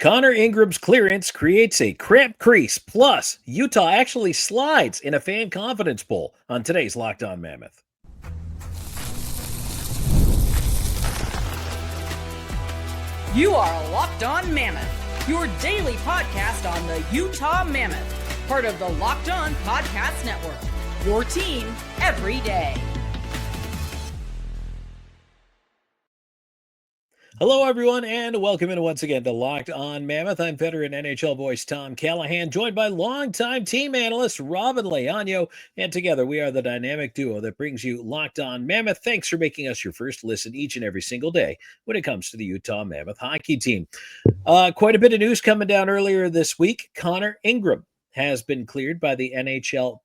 Connor Ingram's clearance creates a cramped crease. Plus, Utah actually slides in a fan confidence poll on today's Locked On Mammoth. You are Locked On Mammoth, your daily podcast on the Utah Mammoth, part of the Locked On Podcast Network, your team every day. Hello, everyone, and welcome in once again to Locked On Mammoth. I'm veteran NHL voice Tom Callahan, joined by longtime team analyst Robyn Leaño, and together we are the dynamic duo that brings you Locked On Mammoth. Thanks for making us your first listen each and every single day when it comes to the Utah Mammoth hockey team. Quite a bit of news coming down earlier this week. Connor Ingram has been cleared by the NHL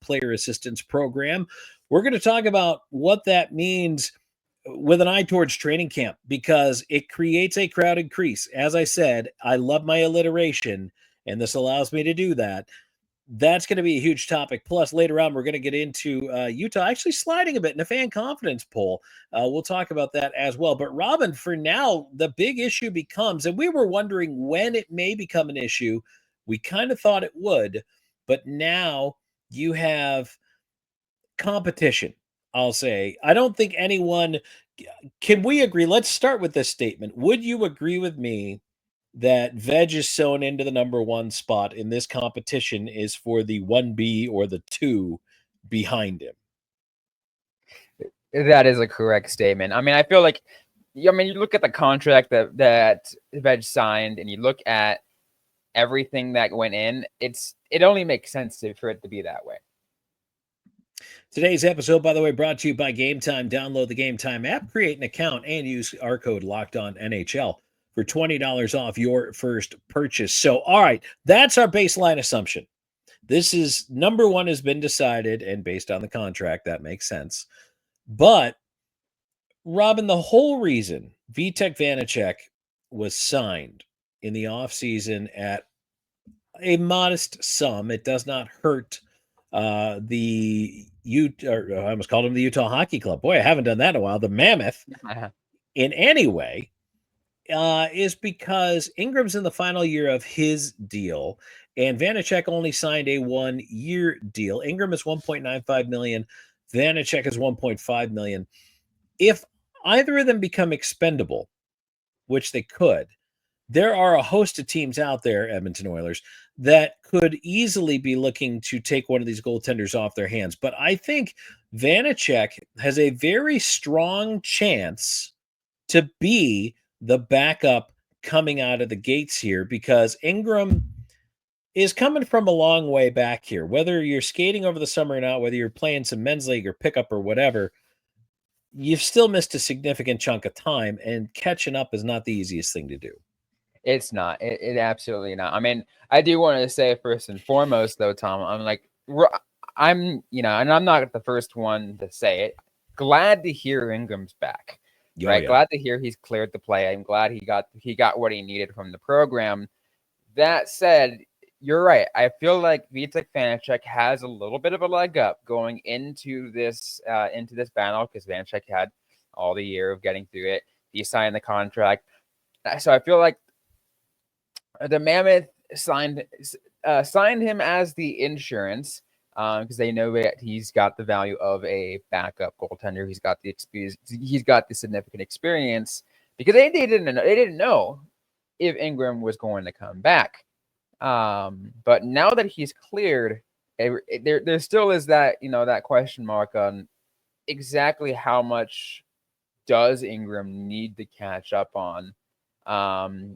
Player Assistance Program. We're going to talk about what that means with an eye towards training camp, because it creates a crowded crease. As I said, I love my alliteration, and this allows me to do that. That's going to be a huge topic. Plus, later on, we're going to get into Utah actually sliding a bit in a fan confidence poll. We'll talk about that as well. But Robyn, for now, the big issue becomes, and we were wondering when it may become an issue. We kind of thought it would, but now you have competition. I'll say, I don't think anyone, can we agree? Let's start with this statement. Would you agree with me that Veg is sewn into the number one spot in this competition is for the 1B or the 2 behind him? That is a correct statement. I mean, I feel like, you look at the contract that Veg signed and you look at everything that went in, it only makes sense for it to be that way. Today's episode, by the way, brought to you by GameTime. Download the GameTime app, create an account, and use our code LOCKEDONNHL for $20 off your first purchase. So, all right, that's our baseline assumption. This is number one has been decided, and based on the contract, that makes sense. But, Robyn, the whole reason Vitek Vanacek was signed in the offseason at a modest sum, it does not hurt I almost called him the Utah Hockey Club. Boy, I haven't done that in a while. The Mammoth in any way is because Ingram's in the final year of his deal, and Vanacek only signed a 1-year deal. Ingram is $1.95 million. Vanacek is $1.5 million. If either of them become expendable, which they could, there are a host of teams out there, Edmonton Oilers, that could easily be looking to take one of these goaltenders off their hands. But I think Vanacek has a very strong chance to be the backup coming out of the gates here, because Ingram is coming from a long way back here. Whether you're skating over the summer or not, whether you're playing some men's league or pickup or whatever, you've still missed a significant chunk of time, and catching up is not the easiest thing to do. It's not. It absolutely not. I mean, I do want to say first and foremost, though, Tom, and I'm not the first one to say it. Glad to hear Ingram's back. Right? Yeah. Glad to hear he's cleared to play. I'm glad he got what he needed from the program. That said, you're right. I feel like Vitek Vanacek has a little bit of a leg up going into this battle, because Vanacek had all the year of getting through it. He signed the contract, so I feel like the Mammoth signed him as the insurance, because they know that he's got the value of a backup goaltender. He's got the experience. He's got the significant experience, because they didn't know if Ingram was going to come back. But now that he's cleared, there still is that that question mark on exactly how much does Ingram need to catch up on,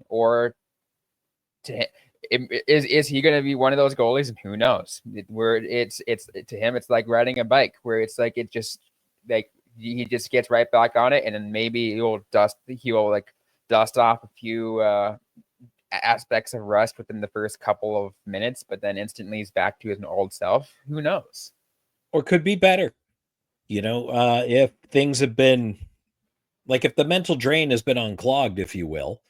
or is he going to be one of those goalies? And who knows? Where it's to him, it's like riding a bike, where it's like he just gets right back on it, and then maybe he'll dust off a few aspects of rust within the first couple of minutes, but then instantly he's back to his old self. Who knows? Or could be better. If things have been like, if the mental drain has been unclogged, if you will,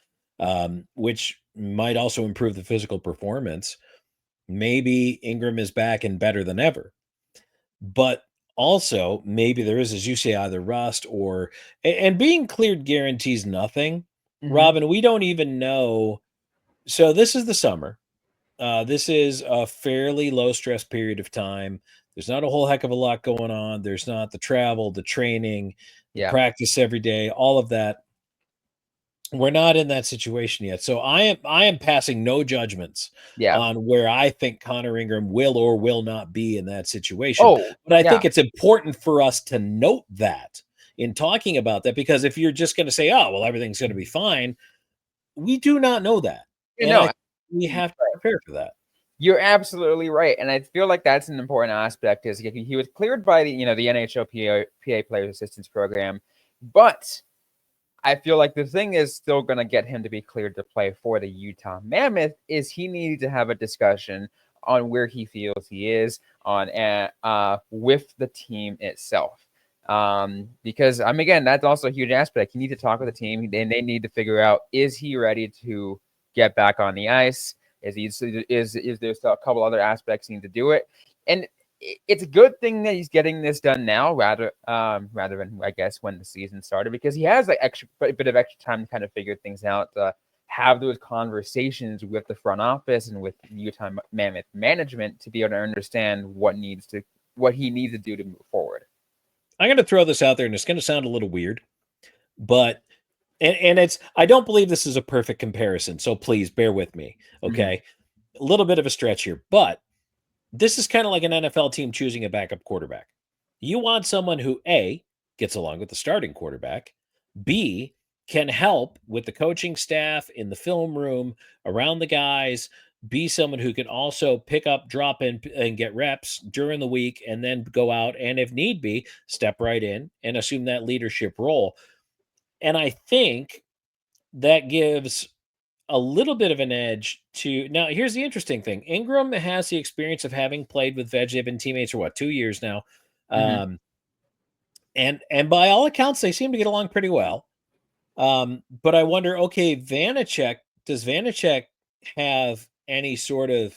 which might also improve the physical performance, maybe Ingram is back and better than ever. But also, maybe there is, as you say, either rust and being cleared guarantees nothing. Mm-hmm. Robyn, we don't even know So this is the summer. This is a fairly low stress period of time. There's not a whole heck of a lot going on. There's not the travel, the training, the Yeah. practice every day, all of that. We're not in that situation yet. So I am passing no judgments Yeah. on where I think Connor Ingram will or will not be in that situation. Oh, But I yeah. think it's important for us to note that in talking about that, because if you're just going to say, "Oh, well, everything's going to be fine," we do not know that. You And know, I we have to prepare for that. you're absolutely right, and I feel like that's an important aspect. Is he was cleared by the NHL PA Player Assistance Program, but I feel like the thing is still going to get him to be cleared to play for the Utah Mammoth is he needed to have a discussion on where he feels he is on with the team itself. Because again, that's also a huge aspect. You need to talk with the team, and they need to figure out, is he ready to get back on the ice? Is there still a couple other aspects he need to do it? And it's a good thing that he's getting this done now, rather than, I guess, when the season started, because he has like a bit of extra time to kind of figure things out, have those conversations with the front office and with Utah Mammoth management to be able to understand what he needs to do to move forward. I'm going to throw this out there, and it's going to sound a little weird, but and it's I don't believe this is a perfect comparison, so please bear with me, okay? A little bit of a stretch here, but this is kind of like an NFL team choosing a backup quarterback. You want someone who A, gets along with the starting quarterback, B, can help with the coaching staff in the film room, around the guys, be someone who can also pick up, drop in, and get reps during the week, and then go out and, if need be, step right in and assume that leadership role. And I think that gives a little bit of an edge to now. Here's the interesting thing: Ingram has the experience of having played with Veg. They've been teammates for what, 2 years now, Mm-hmm. um, and by all accounts, they seem to get along pretty well. But I wonder, okay, Vanacek, does Vanacek have any sort of,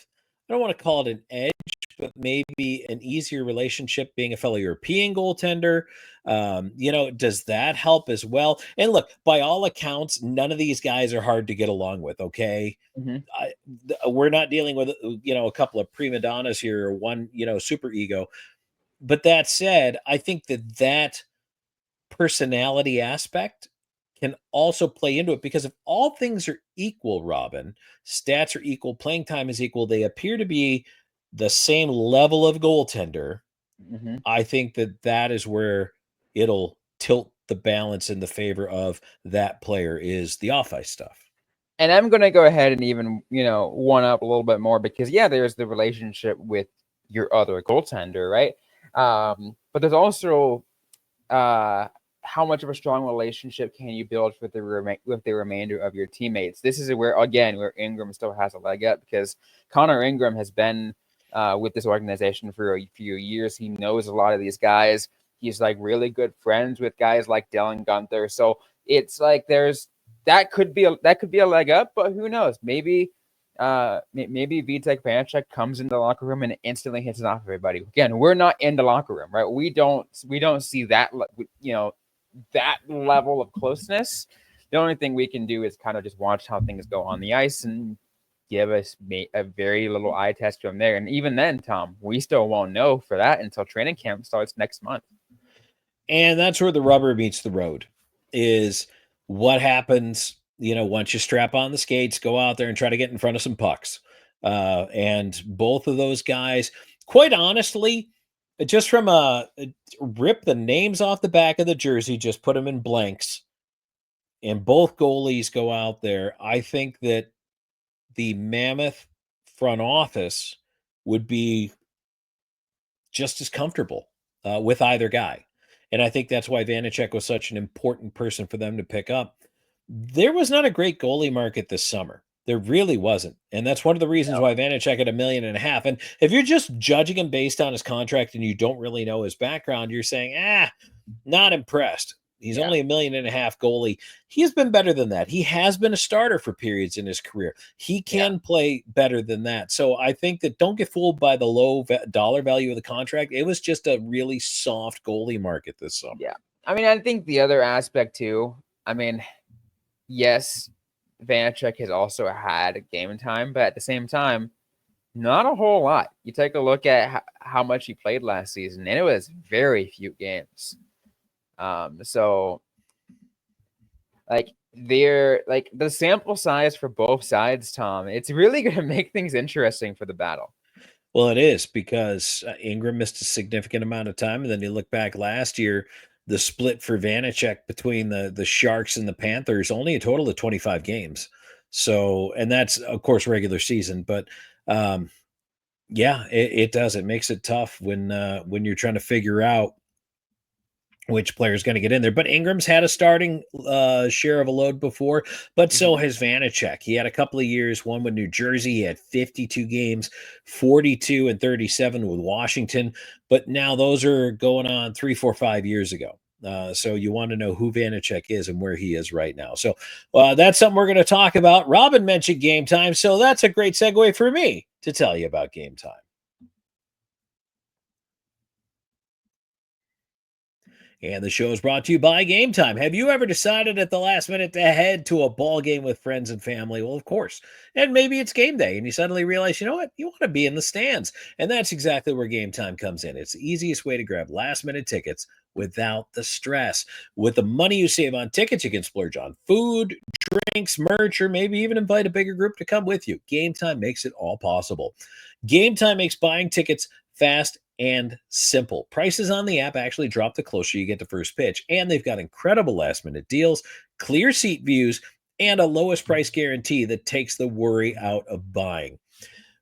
I don't want to call it an edge, but maybe an easier relationship being a fellow European goaltender? Does that help as well? And look, by all accounts, none of these guys are hard to get along with. Okay. Mm-hmm. We're not dealing with, a couple of prima donnas here, or one, super ego. But that said, I think that personality aspect can also play into it, because if all things are equal, Robin, stats are equal, playing time is equal, they appear to be the same level of goaltender. Mm-hmm. I think that is where it'll tilt the balance in the favor of that player, is the off ice stuff. And I'm going to go ahead and even, one up a little bit more, because, yeah, there's the relationship with your other goaltender, right? But there's also how much of a strong relationship can you build with the remainder of your teammates? This is where Ingram still has a leg up, because Connor Ingram has been with this organization for a few years. He knows a lot of these guys. He's like really good friends with guys like Dylan Gunther. So it's like that could be a leg up, but who knows? Maybe Vitek Vanacek comes into the locker room and instantly hits it off everybody. Again, we're not in the locker room, right? We don't see that, that level of closeness. The only thing we can do is kind of just watch how things go on the ice and give us a very little eye test from there. And even then, Tom, we still won't know for that until training camp starts next month. And that's where the rubber meets the road, is what happens, once you strap on the skates, go out there and try to get in front of some pucks. And both of those guys, quite honestly, just from rip the names off the back of the jersey, just put them in blanks, and both goalies go out there. I think that the Mammoth front office would be just as comfortable with either guy. And I think that's why Vanacek was such an important person for them to pick up. There was not a great goalie market this summer. There really wasn't. And that's one of the reasons why Vanacek at $1.5 million. And if you're just judging him based on his contract and you don't really know his background, you're saying, not impressed. He's only $1.5 million goalie. He has been better than that. He has been a starter for periods in his career. He can play better than that. So I think that, don't get fooled by the low dollar value of the contract. It was just a really soft goalie market this summer. Yeah. I think the other aspect too, yes, Vanacek has also had game time, but at the same time, not a whole lot. You take a look at how much he played last season, and it was very few games. So like the sample size for both sides, Tom, it's really going to make things interesting for the battle. Well, it is because Ingram missed a significant amount of time, and then you look back last year, the split for Vanacek between the Sharks and the Panthers, only a total of 25 games. So, and that's of course regular season, but yeah, it does. It makes it tough when you're trying to figure out which player is going to get in there. But Ingram's had a starting share of a load before, but so has Vanacek. He had a couple of years, one with New Jersey. He had 52 games, 42 and 37 with Washington. But now those are going on 3, 4, 5 years ago. So you want to know who Vanacek is and where he is right now. So that's something we're going to talk about. Robyn mentioned Game Time, so that's a great segue for me to tell you about Game Time. And the show is brought to you by Game Time. Have you ever decided at the last minute to head to a ball game with friends and family? Well, of course. And maybe it's game day and you suddenly realize, you know what? You want to be in the stands. And that's exactly where Game Time comes in. It's the easiest way to grab last minute tickets without the stress. With the money you save on tickets, you can splurge on food, drinks, merch, or maybe even invite a bigger group to come with you. Game Time makes it all possible. Game Time makes buying tickets fast and simple. Prices on the app actually drop the closer you get to first pitch, and they've got incredible last minute deals, clear seat views, and a lowest price guarantee that takes the worry out of buying.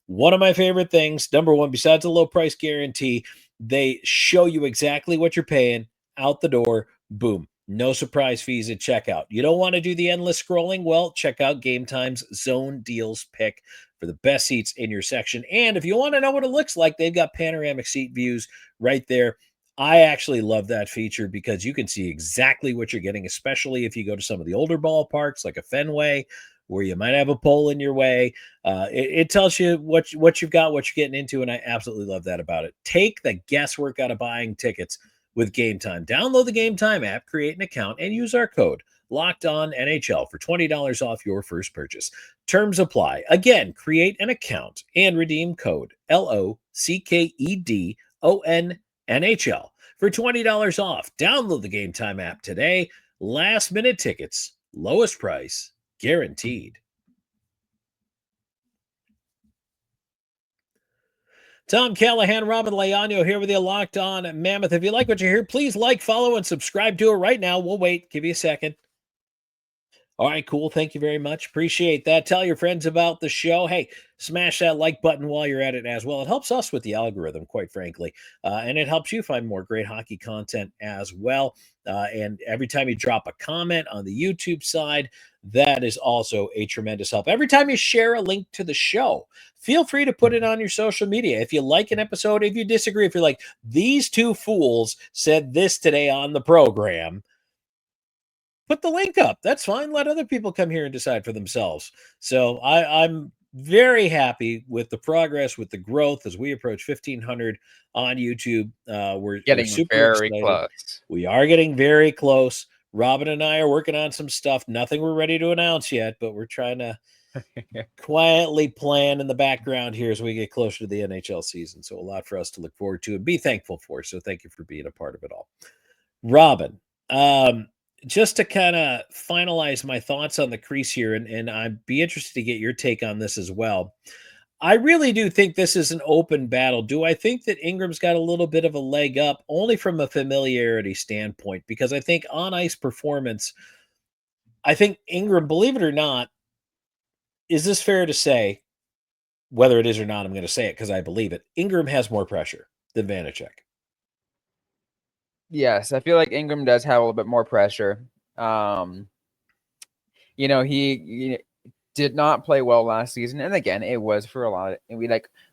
One of my favorite things, number one, besides a low price guarantee, they show you exactly what you're paying out the door. Boom. No surprise fees at checkout. You don't want to do the endless scrolling? Well, check out Game Time's Zone Deals Pick for the best seats in your section. And if you want to know what it looks like, they've got panoramic seat views right there. I actually love that feature because you can see exactly what you're getting, especially if you go to some of the older ballparks like a Fenway, where you might have a pole in your way. It tells you what you've got, what you're getting into, and I absolutely love that about it. Take the guesswork out of buying tickets with Game Time. Download the Game Time app, create an account, and use our code Locked On NHL for $20 off your first purchase. Terms apply. Again, create an account and redeem code LOCKEDON for $20 off. Download the Game Time app today. Last minute tickets, lowest price, guaranteed. Tom Callahan, Robyn Leaño here with you, Locked On Mammoth. If you like what you hear, please like, follow, and subscribe to it right now. We'll wait. Give you a second. All right, cool. Thank you very much. Appreciate that. Tell your friends about the show. Hey, smash that like button while you're at it as well. It helps us with the algorithm, quite frankly. And it helps you find more great hockey content as well. And every time you drop a comment on the YouTube side, that is also a tremendous help. Every time you share a link to the show, feel free to put it on your social media. If you like an episode, if you disagree, if you're like, these two fools said this today on the program, put the link up. That's fine. Let other people come here and decide for themselves. So I'm very happy with the progress, with the growth as we approach 1,500 on YouTube. We're super very excited. close. We are getting very close. Robyn and I are working on some stuff. Nothing we're ready to announce yet, but we're trying to quietly plan in the background here as we get closer to the NHL season. So a lot for us to look forward to and be thankful for. So thank you for being a part of it all. Robyn, just to kind of finalize my thoughts on the crease here, and I'd be interested to get your take on this as well. I really do think this is an open battle. Do I think that Ingram's got a little bit of a leg up only from a familiarity standpoint? Because I think on ice performance, I think Ingram, believe it or not, is this fair to say? Whether it is or not, I'm going to say it because I believe it. Ingram has more pressure than Vanacek. Yes, I feel like Ingram does have a little bit more pressure. He did not play well last season, and again, it was for a lot.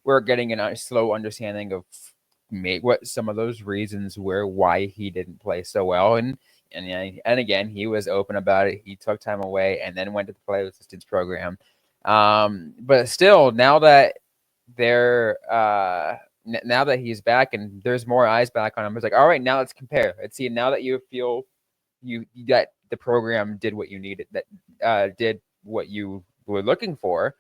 We're getting a slow understanding of what some of those reasons were why he didn't play so well, and again, he was open about it. He took time away and then went to the Player Assistance Program. But still, now that now that he's back and there's more eyes back on him, it's like, all right, now let's compare. Let's see. Now that you feel you got the program did what you needed, that did what you were looking for,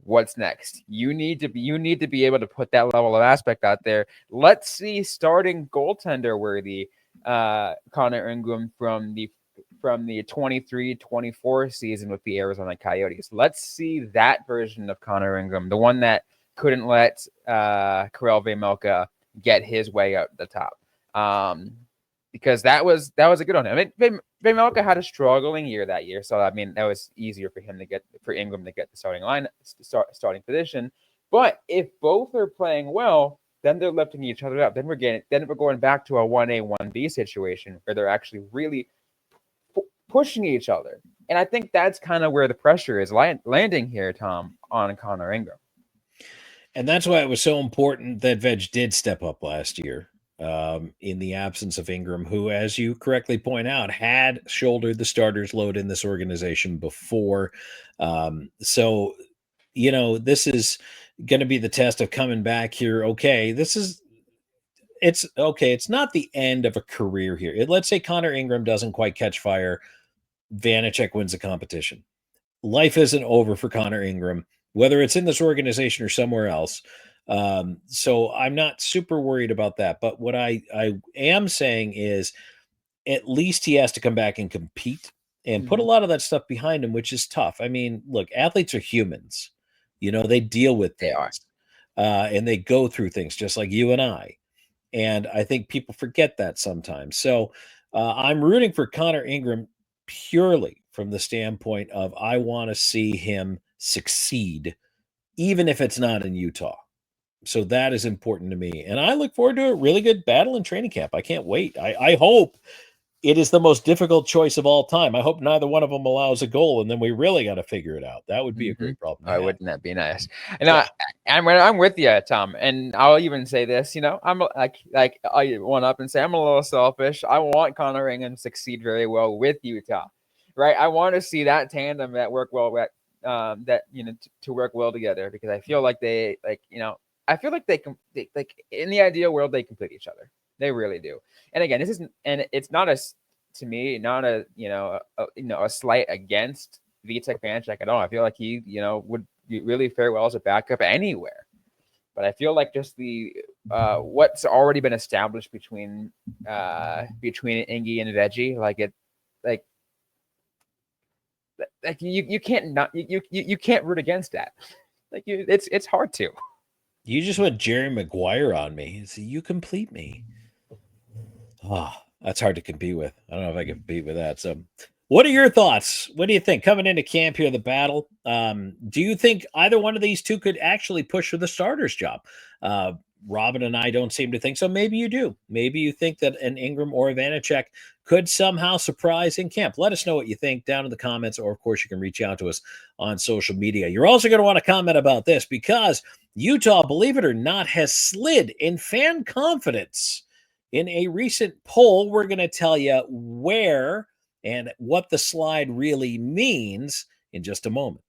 what's next? You need to be able to put that level of aspect out there. Let's see starting goaltender worthy Connor Ingram from the 23-24 season with the Arizona Coyotes. Let's see that version of Connor Ingram, the one that couldn't let Karel Vejmelka get his way out the top. Because that was a good one. I mean, Vejmelka had a struggling year that year, so I mean that was easier for Ingram to get the starting position. But if both are playing well, then they're lifting each other up. Then we're going back to a 1A 1B situation where they're actually really pushing each other. And I think that's kind of where the pressure is landing here, Tom, on Connor Ingram. And that's why it was so important that Veg did step up last year. In the absence of Ingram, who, as you correctly point out, had shouldered the starter's load in this organization before. So, this is going to be the test of coming back here. Okay, it's okay. It's not the end of a career here. Let's say Connor Ingram doesn't quite catch fire. Vanacek wins the competition. Life isn't over for Connor Ingram, whether it's in this organization or somewhere else. So I'm not super worried about that. But what I am saying is at least he has to come back and compete and put a lot of that stuff behind him, which is tough. I mean, look, athletes are humans. They deal with things. And they go through things just like you and I. And I think people forget that sometimes. So I'm rooting for Connor Ingram purely from the standpoint of I want to see him succeed, even if it's not in Utah. So that is important to me. And I look forward to a really good battle in training camp. I can't wait. I hope it is the most difficult choice of all time. I hope neither one of them allows a goal, and then we really got to figure it out. That would be a great problem. Oh, wouldn't that be nice? And I'm with you, Tom. And I'll even say this, I'm like I one up and say I'm a little selfish. I want Connor Ingram to succeed very well with Utah, right? I want to see that tandem that work well with to work well together, because I feel like they in the ideal world they complete each other. They really do. And again, it's not a slight against Vitek Vanacek at all. I feel like he, would really fare well as a backup anywhere. But I feel like just the what's already been established between Ingy and Veggie, you can't root against that. It's hard to. You just went Jerry Maguire on me. So you complete me. Oh, that's hard to compete with. I don't know if I can compete with that. So what are your thoughts? What do you think coming into camp here, the battle? Do you think either one of these two could actually push for the starter's job? Robyn and I don't seem to think so. Maybe you do. Maybe you think that an Ingram or a Vanacek could somehow surprise in camp. Let us know what you think down in the comments, or of course you can reach out to us on social media. You're also going to want to comment about this because Utah, believe it or not, has slid in fan confidence. In a recent poll, we're going to tell you where and what the slide really means in just a moment.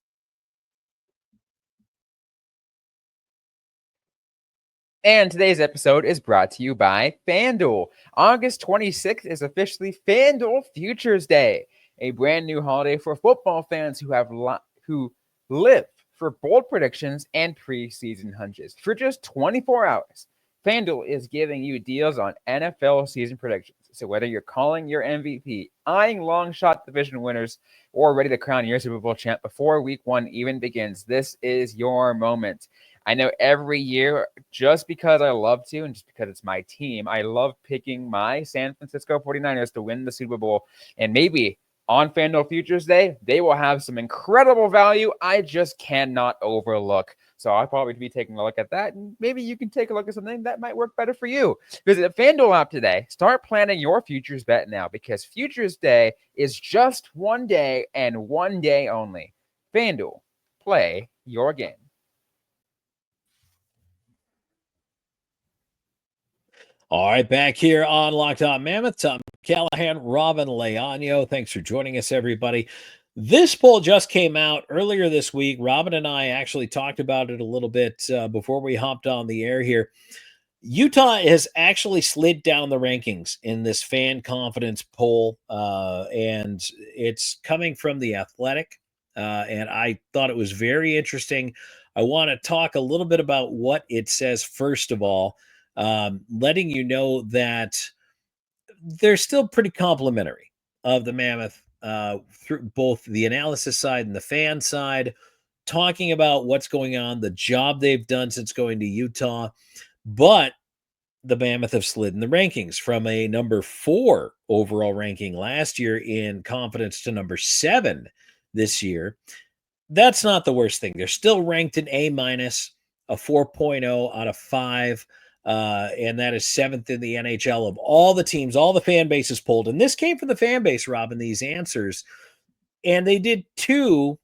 And today's episode is brought to you by FanDuel. August 26th is officially FanDuel Futures Day, a brand new holiday for football fans who live for bold predictions and preseason hunches. For just 24 hours, FanDuel is giving you deals on NFL season predictions. So whether you're calling your MVP, eyeing long shot division winners, or ready to crown your Super Bowl champ before week 1 even begins, this is your moment. I know every year, just because I love to and just because it's my team, I love picking my San Francisco 49ers to win the Super Bowl. And maybe on FanDuel Futures Day, they will have some incredible value I just cannot overlook. So I'll probably be taking a look at that, and maybe you can take a look at something that might work better for you. Visit the FanDuel app today. Start planning your futures bet now, because Futures Day is just one day and one day only. FanDuel, play your game. All right, back here on Locked On Mammoth, Tom Callahan, Robyn Leaño. Thanks for joining us, everybody. This poll just came out earlier this week. Robyn and I actually talked about it a little bit before we hopped on the air here. Utah has actually slid down the rankings in this fan confidence poll, and it's coming from The Athletic. and I thought it was very interesting. I want to talk a little bit about what it says, first of all, letting you know that they're still pretty complimentary of the Mammoth through both the analysis side and the fan side, talking about what's going on, the job they've done since going to Utah. But the Mammoth have slid in the rankings from a number 4 overall ranking last year in confidence to number 7 this year. That's not the worst thing. They're still ranked an A minus, a 4.0 out of 5. And that is 7th in the NHL of all the teams, all the fan bases polled. And this came from the fan base, Robin, these answers. And they did 2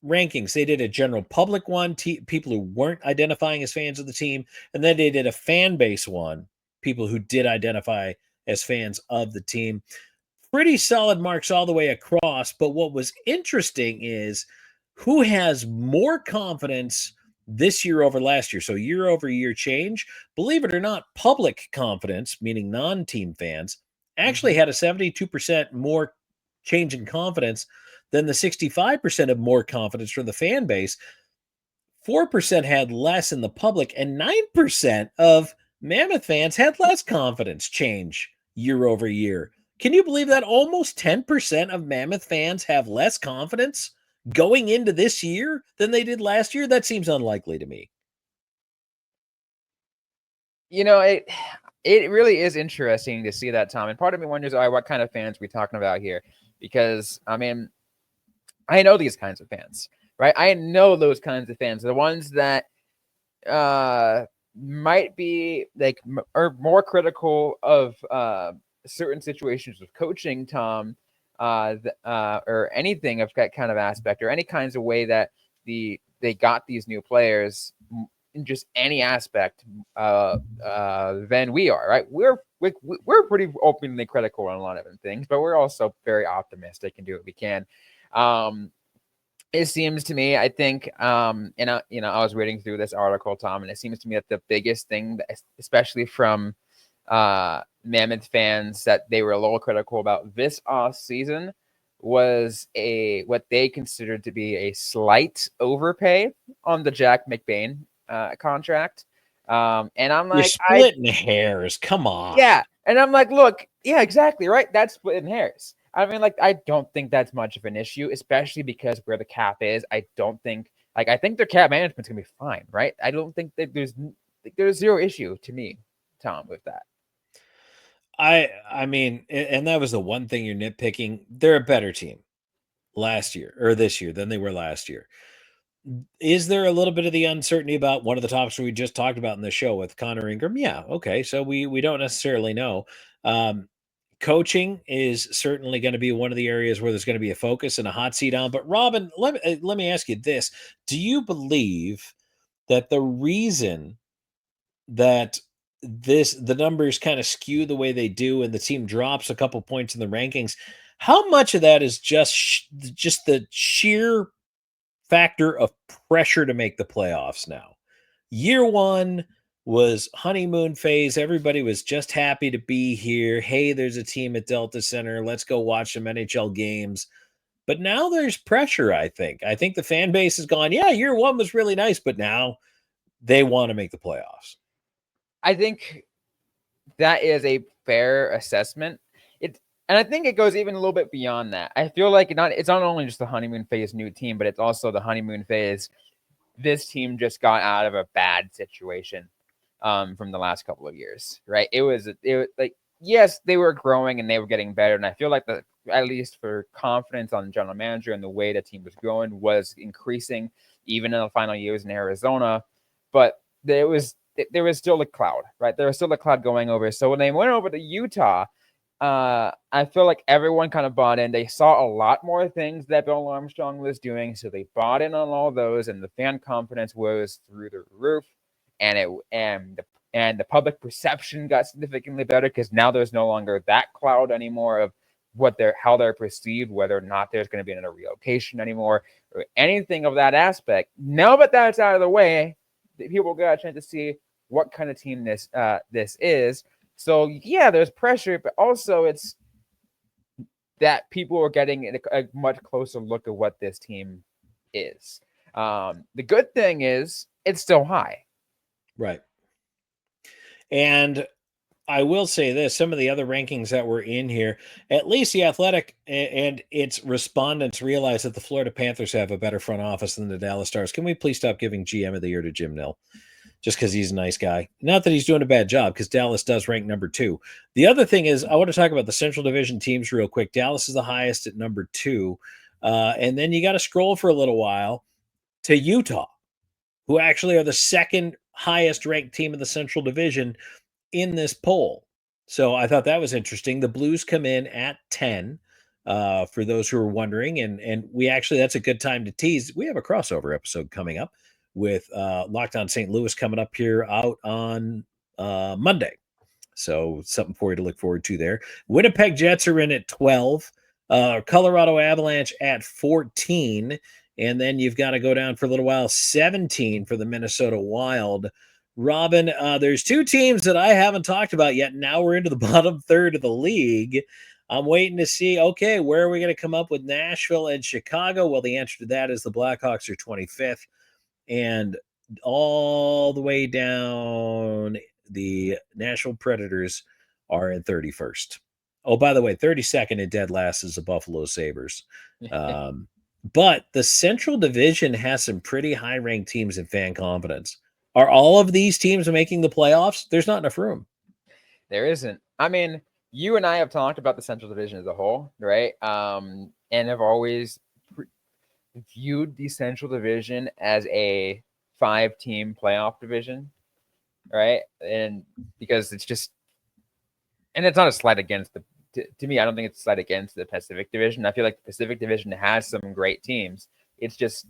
rankings. They did a general public one, people who weren't identifying as fans of the team, and then they did a fan base one, people who did identify as fans of the team. Pretty solid marks all the way across, but what was interesting is who has more confidence this year over last year. So year over year change, believe it or not, public confidence, meaning non-team fans, actually had a 72% more change in confidence than the 65% of more confidence from the fan base. 4% had less in the public, and 9% of Mammoth fans had less confidence change year over year. Can you believe that? Almost 10% of Mammoth fans have less confidence going into this year than they did last year? That seems unlikely to me. You know, it really is interesting to see that, Tom. And part of me wonders, all right, what kind of fans are we talking about here? Because, I mean, I know these kinds of fans, right? I know those kinds of fans, the ones that might be like are more critical of certain situations of coaching, Tom, or anything of that kind of aspect, or any kinds of way that they got these new players in just any aspect than we are, right? We're pretty openly critical on a lot of things, but we're also very optimistic and do what we can. It seems to me, I think, and I was reading through this article, Tom, and it seems to me that the biggest thing, especially from Mammoth fans, that they were a little critical about this off season was what they considered to be a slight overpay on the Jack McBain contract. And I'm like, you're splitting hairs. Come on. Yeah. And I'm like, look, yeah, exactly. Right. That's splitting hairs. I mean, like, I don't think that's much of an issue, especially because where the cap is. I think their cap management's gonna be fine, right? I don't think that there's zero issue to me, Tom, with that. I mean, and that was the one thing you're nitpicking. They're a better team last year or this year than they were last year. Is there a little bit of the uncertainty about one of the topics we just talked about in the show with Connor Ingram? Yeah, okay. So we don't necessarily know. Coaching is certainly going to be one of the areas where there's going to be a focus and a hot seat on. But Robin, let me ask you this: do you believe that the reason that the numbers kind of skew the way they do, and the team drops a couple points in the rankings, how much of that is just the sheer factor of pressure to make the playoffs now? Year one was honeymoon phase. Everybody was just happy to be here. Hey, there's a team at Delta Center. Let's go watch some NHL games. But now there's pressure, I think. I think the fan base has gone, yeah, year one was really nice, but now they want to make the playoffs. I think that is a fair assessment. And I think it goes even a little bit beyond that. I feel like it's not only just the honeymoon phase new team, but it's also the honeymoon phase. This team just got out of a bad situation from the last couple of years, right? It was like, yes, they were growing and they were getting better. And I feel like at least for confidence on the general manager and the way the team was growing was increasing even in the final years in Arizona. But there was still a cloud, right? There was still a cloud going over. So when they went over to Utah, I feel like everyone kind of bought in. They saw a lot more things that Bill Armstrong was doing, so they bought in on all those, and the fan confidence was through the roof, and the public perception got significantly better because now there's no longer that cloud anymore of how they're perceived, whether or not there's going to be another relocation anymore or anything of that aspect. Now that that's out of the way, people got a chance to see what kind of team this is. So, yeah, there's pressure, but also it's that people are getting a much closer look at what this team is. The good thing is it's still high. Right. And I will say this, some of the other rankings that were in here, at least the Athletic and its respondents realize that the Florida Panthers have a better front office than the Dallas Stars. Can we please stop giving GM of the year to Jim Nill? Just because he's a nice guy. Not that he's doing a bad job, because Dallas does rank number 2. The other thing is, I want to talk about the Central Division teams real quick. Dallas is the highest at number 2. And then you got to scroll for a little while to Utah, who actually are the second highest ranked team in the Central Division in this poll. So I thought that was interesting. The Blues come in at 10, for those who are wondering. And we actually, that's a good time to tease. We have a crossover episode coming up with Locked On St. Louis coming up here out on Monday. So something for you to look forward to there. Winnipeg Jets are in at 12. Colorado Avalanche at 14. And then you've got to go down for a little while, 17 for the Minnesota Wild. Robyn, there's 2 teams that I haven't talked about yet. Now we're into the bottom third of the league. I'm waiting to see, okay, where are we going to come up with Nashville and Chicago? Well, the answer to that is the Blackhawks are 25th. And all the way down, the Nashville Predators are in 31st. Oh, by the way, 32nd and dead last is the Buffalo Sabres. But the Central Division has some pretty high-ranked teams in fan confidence. Are all of these teams making the playoffs? There's not enough room. There isn't. I mean, you and I have talked about the Central Division as a whole, right? And have always viewed the Central Division as a 5-team playoff division, right? And because it's just, and it's not a slight against the, to me, I don't think it's a slight against the Pacific Division. I feel like the Pacific Division has some great teams. It's just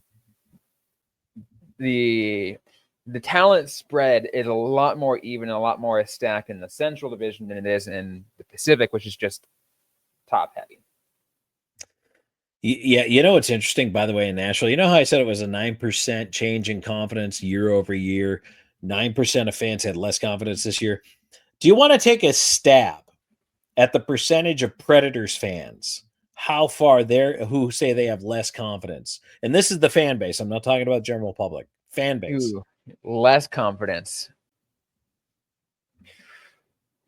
the talent spread is a lot more even, a lot more stacked in the Central Division than it is in the Pacific, which is just top heavy. Yeah, you know what's interesting, by the way, in Nashville? You know how I said it was a 9% change in confidence year over year? 9% of fans had less confidence this year. Do you want to take a stab at the percentage of Predators fans? How far they're who say they have less confidence? And this is the fan base. I'm not talking about general public. Fan base. Ooh, less confidence.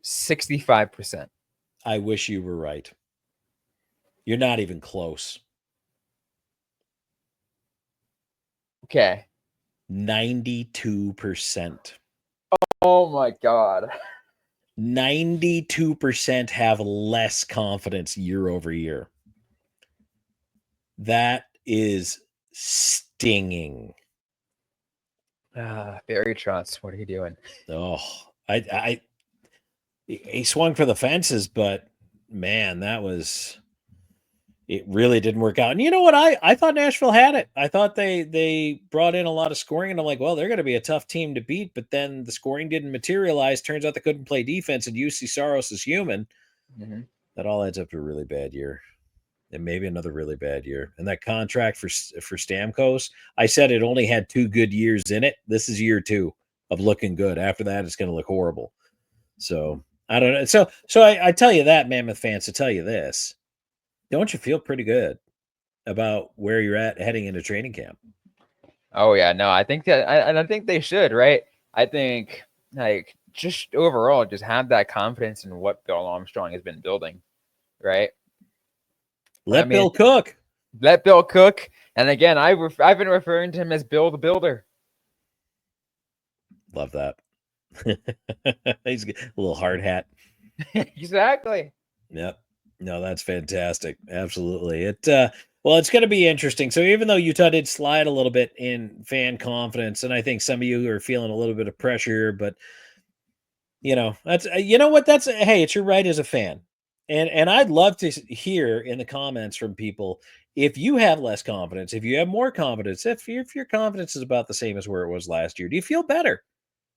65%. I wish you were right. You're not even close. Okay. 92%. Oh my God. 92% have less confidence year over year. That is stinging. Barry Trotz, what are you doing? Oh, he swung for the fences, but man, it really didn't work out. And you know what? I thought Nashville had it. I thought they brought in a lot of scoring, and I'm like, well, they're going to be a tough team to beat. But then the scoring didn't materialize. Turns out they couldn't play defense, and UC Saros is human. Mm-hmm. That all adds up to a really bad year, and maybe another really bad year. And that contract for Stamkos, I said it only had 2 good years in it. This is year 2 of looking good. After that, it's going to look horrible. So I don't know. So I tell you that, Mammoth fans, to tell you this. Don't you feel pretty good about where you're at heading into training camp? Oh yeah, no, I think that, I think they should, right? I think like just overall, just have that confidence in what Bill Armstrong has been building, right? Let Bill cook. Let Bill cook. And again, I've been referring to him as Bill the Builder. Love that. He's a little hard hat. Exactly. Yep. No, that's fantastic. Absolutely. Well, it's going to be interesting. So even though Utah did slide a little bit in fan confidence, and I think some of you are feeling a little bit of pressure, but that's hey, it's your right as a fan. And I'd love to hear in the comments from people if you have less confidence, if you have more confidence, if your confidence is about the same as where it was last year. Do you feel better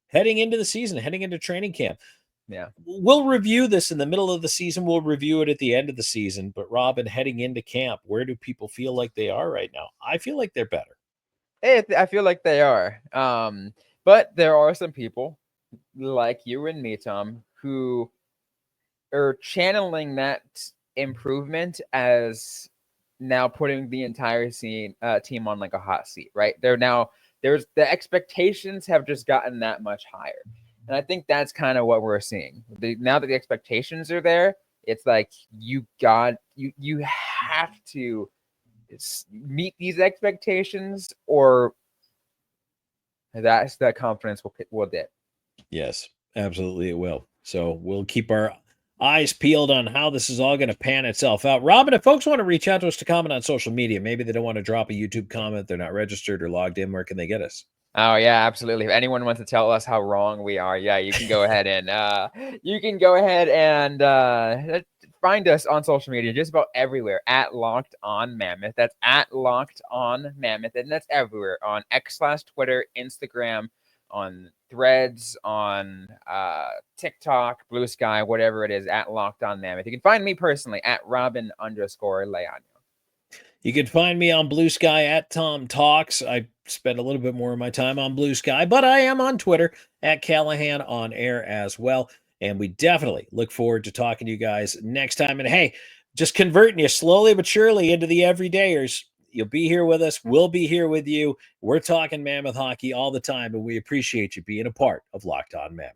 heading into the season, heading into training camp? Yeah. We'll review this in the middle of the season. We'll review it at the end of the season. But Robyn, heading into camp, where do people feel like they are right now? I feel like they're better. I feel like they are. But there are some people like you and me, Tom, who are channeling that improvement as now putting the entire team on like a hot seat, right? The expectations have just gotten that much higher. And I think that's kind of what we're seeing. Now that the expectations are there, it's like you have to meet these expectations, or that confidence will dip. Yes, absolutely it will. So we'll keep our eyes peeled on how this is all going to pan itself out. Robyn, if folks want to reach out to us to comment on social media, maybe they don't want to drop a YouTube comment, they're not registered or logged in, where can they get us? Oh yeah, absolutely. If anyone wants to tell us how wrong we are, yeah, you can go ahead and find us on social media, just about everywhere at Locked On Mammoth. That's at Locked On Mammoth, and that's everywhere on X/Twitter, Instagram, on Threads, on TikTok, Blue Sky, whatever it is, at Locked On Mammoth. You can find me personally at Robyn_Leaño. You can find me on Blue Sky at Tom Talks. I spend a little bit more of my time on Blue Sky, but I am on Twitter at Callahan on air as well. And we definitely look forward to talking to you guys next time. And hey, just converting you slowly but surely into the everydayers. You'll be here with us. We'll be here with you. We're talking Mammoth hockey all the time, and we appreciate you being a part of Locked On Mammoth.